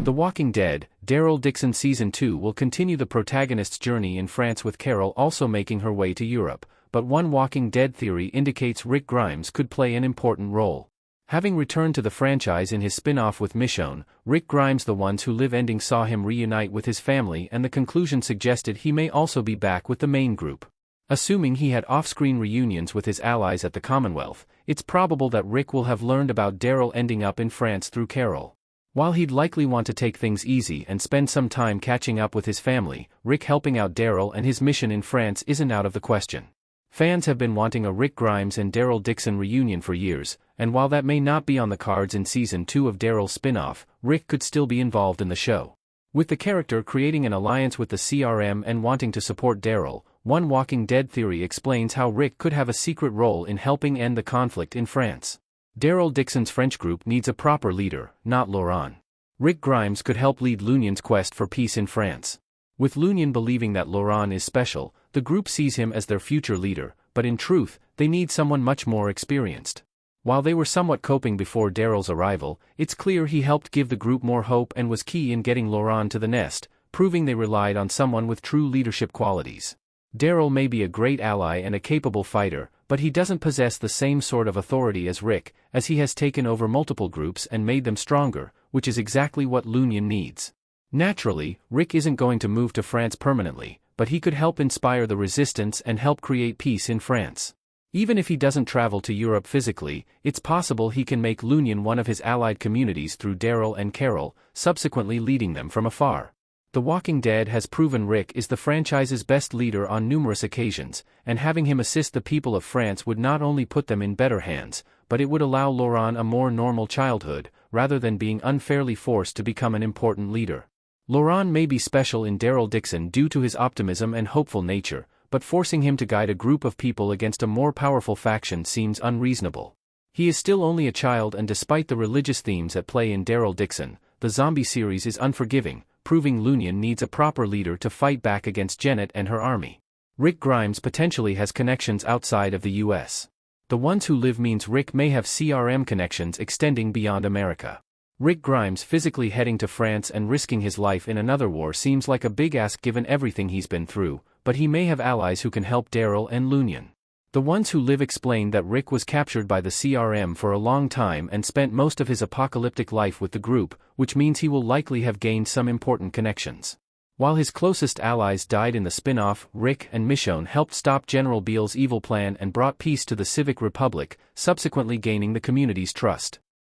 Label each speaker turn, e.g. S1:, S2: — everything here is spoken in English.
S1: The Walking Dead, Daryl Dixon Season 2 will continue the protagonist's journey in France with Carol also making her way to Europe, but one Walking Dead theory indicates Rick Grimes could play an important role. Having returned to the franchise in his spin-off with Michonne, Rick Grimes' The Ones Who Live ending saw him reunite with his family, and the conclusion suggested he may also be back with the main group. Assuming he had off-screen reunions with his allies at the Commonwealth, it's probable that Rick will have learned about Daryl ending up in France through Carol. While he'd likely want to take things easy and spend some time catching up with his family, Rick helping out Daryl and his mission in France isn't out of the question. Fans have been wanting a Rick Grimes and Daryl Dixon reunion for years, and while that may not be on the cards in Season 2 of Daryl's spin-off, Rick could still be involved in the show. With the character creating an alliance with the CRM and wanting to support Daryl, one Walking Dead theory explains how Rick could have a secret role in helping end the conflict in France. Daryl Dixon's French group needs a proper leader, not Laurent. Rick Grimes could help lead L'Union's quest for peace in France. With L'Union believing that Laurent is special, the group sees him as their future leader, but in truth, they need someone much more experienced. While they were somewhat coping before Daryl's arrival, it's clear he helped give the group more hope and was key in getting Laurent to the nest, proving they relied on someone with true leadership qualities. Daryl may be a great ally and a capable fighter, but he doesn't possess the same sort of authority as Rick, as he has taken over multiple groups and made them stronger, which is exactly what L'Union needs. Naturally, Rick isn't going to move to France permanently, but he could help inspire the resistance and help create peace in France. Even if he doesn't travel to Europe physically, it's possible he can make L'Union one of his allied communities through Daryl and Carol, subsequently leading them from afar. The Walking Dead has proven Rick is the franchise's best leader on numerous occasions, and having him assist the people of France would not only put them in better hands, but it would allow Laurent a more normal childhood, rather than being unfairly forced to become an important leader. Laurent may be special in Daryl Dixon due to his optimism and hopeful nature, but forcing him to guide a group of people against a more powerful faction seems unreasonable. He is still only a child, and despite the religious themes at play in Daryl Dixon, the zombie series is unforgiving, proving L'Union needs a proper leader to fight back against Janet and her army. Rick Grimes potentially has connections outside of the US. The Ones Who Live means Rick may have CRM connections extending beyond America. Rick Grimes physically heading to France and risking his life in another war seems like a big ask given everything he's been through, but he may have allies who can help Daryl and L'Union. The Ones Who Live explained that Rick was captured by the CRM for a long time and spent most of his apocalyptic life with the group, which means he will likely have gained some important connections. While his closest allies died in the spin-off, Rick and Michonne helped stop General Beale's evil plan and brought peace to the Civic Republic, subsequently gaining the community's trust.